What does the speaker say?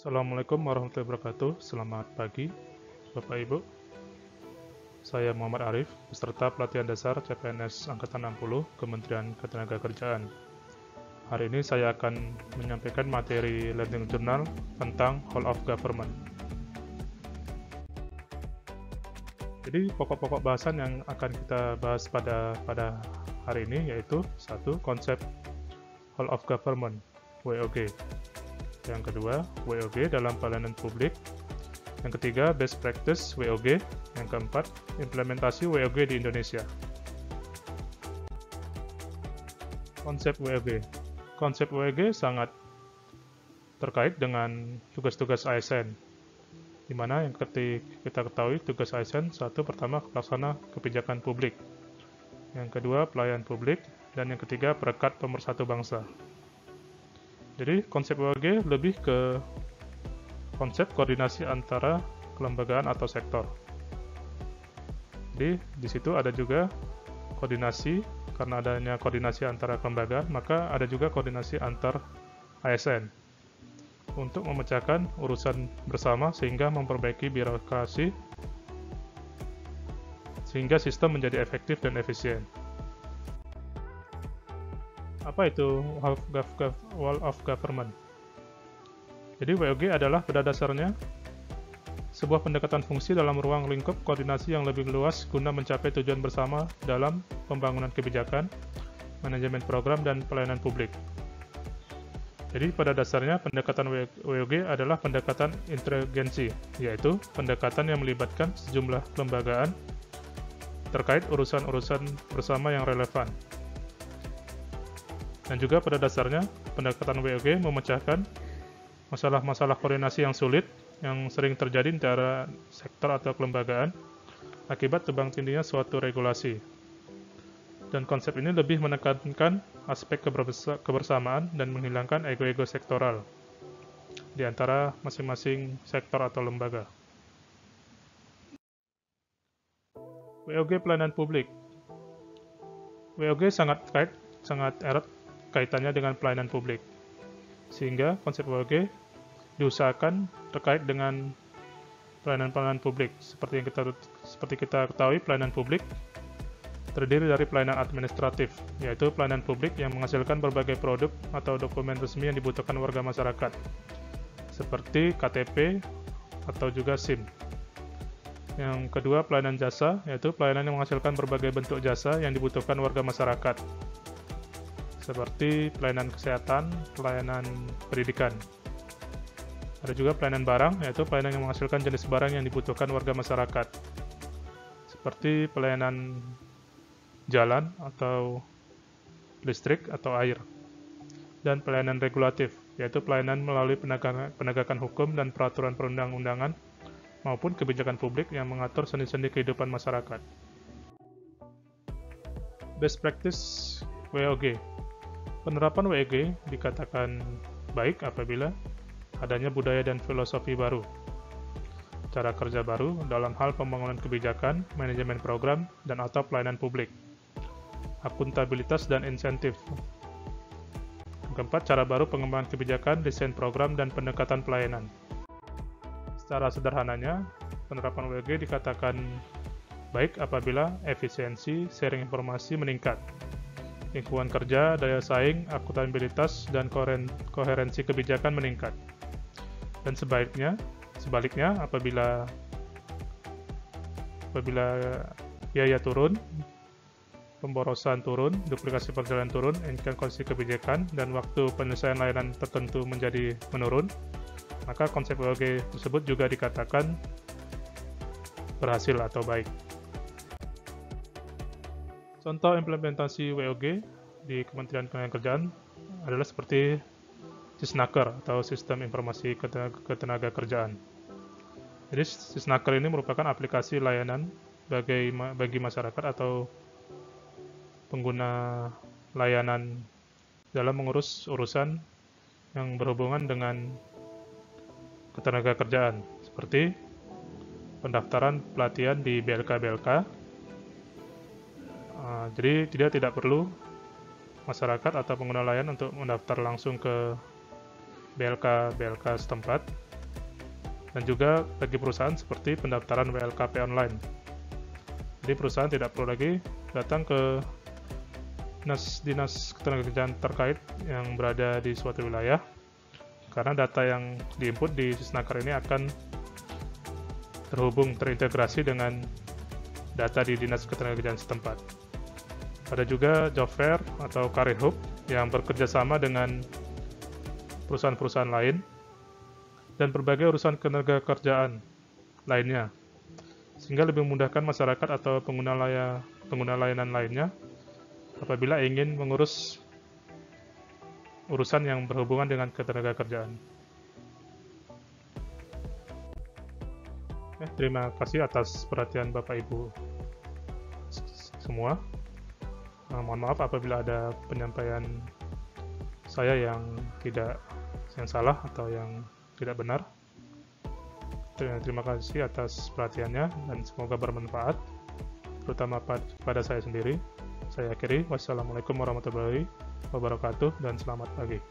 Assalamualaikum warahmatullahi wabarakatuh. Selamat pagi, Bapak Ibu. Saya Muhammad Arif, peserta pelatihan dasar CPNS Angkatan 60, Kementerian Ketenagakerjaan. Hari ini saya akan menyampaikan materi Learning Journal tentang Whole of Government. Jadi pokok-pokok bahasan yang akan kita bahas pada hari ini yaitu satu, konsep Whole of Government (WOG). Yang kedua, WOG dalam pelayanan publik. Yang ketiga, best practice WOG. Yang keempat, implementasi WOG di Indonesia. Konsep WOG. Konsep WOG sangat terkait dengan tugas-tugas ASN, di mana yang kita ketahui tugas ASN, satu, pertama, pelaksana kebijakan publik. Yang kedua, pelayan publik. Dan yang ketiga, perekat pemersatu bangsa. Jadi konsep WOG lebih ke konsep koordinasi antara kelembagaan atau sektor. Jadi di situ ada juga koordinasi, karena adanya koordinasi antara kelembagaan, maka ada juga koordinasi antar ASN untuk memecahkan urusan bersama sehingga memperbaiki birokrasi sehingga sistem menjadi efektif dan efisien. Apa itu Whole of Government? Jadi WOG adalah pada dasarnya sebuah pendekatan fungsi dalam ruang lingkup koordinasi yang lebih luas guna mencapai tujuan bersama dalam pembangunan kebijakan, manajemen program, dan pelayanan publik. Jadi pada dasarnya pendekatan WOG adalah pendekatan inteligensi, yaitu pendekatan yang melibatkan sejumlah kelembagaan terkait urusan-urusan bersama yang relevan. Dan juga pada dasarnya, pendekatan WOG memecahkan masalah-masalah koordinasi yang sulit yang sering terjadi antara sektor atau kelembagaan akibat tumbang tindihnya suatu regulasi. Dan konsep ini lebih menekankan aspek kebersamaan dan menghilangkan ego-ego sektoral di antara masing-masing sektor atau lembaga. WOG pelayanan publik. WOG sangat erat kaitannya dengan pelayanan publik, sehingga konsep WOG diusahakan terkait dengan pelayanan publik. Seperti kita ketahui, pelayanan publik terdiri dari pelayanan administratif, yaitu pelayanan publik yang menghasilkan berbagai produk atau dokumen resmi yang dibutuhkan warga masyarakat, seperti KTP atau juga SIM. Yang kedua, pelayanan jasa, yaitu pelayanan yang menghasilkan berbagai bentuk jasa yang dibutuhkan warga masyarakat, seperti pelayanan kesehatan, pelayanan pendidikan. Ada juga pelayanan barang, yaitu pelayanan yang menghasilkan jenis barang yang dibutuhkan warga masyarakat, seperti pelayanan jalan atau listrik atau air. Dan pelayanan regulatif, yaitu pelayanan melalui penegakan hukum dan peraturan perundang-undangan maupun kebijakan publik yang mengatur sendi-sendi kehidupan masyarakat. Best practice WOG. Penerapan WOG dikatakan baik apabila adanya budaya dan filosofi baru, cara kerja baru dalam hal pembangunan kebijakan, manajemen program, dan atau pelayanan publik, akuntabilitas dan insentif. Keempat, cara baru pengembangan kebijakan, desain program, dan pendekatan pelayanan. Secara sederhananya, penerapan WOG dikatakan baik apabila efisiensi, sharing informasi meningkat, lingkungan kerja, daya saing, akuntabilitas, dan koherensi kebijakan meningkat. Dan sebaliknya apabila biaya turun, pemborosan turun, duplikasi perjalanan turun, inkonsistensi kebijakan, dan waktu penyelesaian layanan tertentu menjadi menurun, maka konsep WOG tersebut juga dikatakan berhasil atau baik. Contoh implementasi WOG di Kementerian Ketenagakerjaan adalah seperti Sisnaker atau Sistem Informasi Ketenagakerjaan. Jadi Sisnaker ini merupakan aplikasi layanan bagi masyarakat atau pengguna layanan dalam mengurus urusan yang berhubungan dengan ketenagakerjaan, seperti pendaftaran pelatihan di BLK. Jadi tidak perlu masyarakat atau pengguna layanan untuk mendaftar langsung ke BLK setempat, dan juga bagi perusahaan seperti pendaftaran WLKP online. Jadi perusahaan tidak perlu lagi datang ke dinas ketenagakerjaan terkait yang berada di suatu wilayah, karena data yang diinput di Sisnaker ini akan terintegrasi dengan data di dinas ketenagakerjaan setempat. Ada juga job fair atau career hub yang bekerja sama dengan perusahaan-perusahaan lain dan berbagai urusan ketenagakerjaan lainnya, sehingga lebih memudahkan masyarakat atau pengguna layanan lainnya apabila ingin mengurus urusan yang berhubungan dengan ketenagakerjaan. Terima kasih atas perhatian Bapak Ibu semua. Mohon maaf apabila ada penyampaian saya yang salah atau yang tidak benar. Terima kasih atas perhatiannya dan semoga bermanfaat, terutama pada saya sendiri. Saya akhiri. Wassalamualaikum warahmatullahi wabarakatuh dan selamat pagi.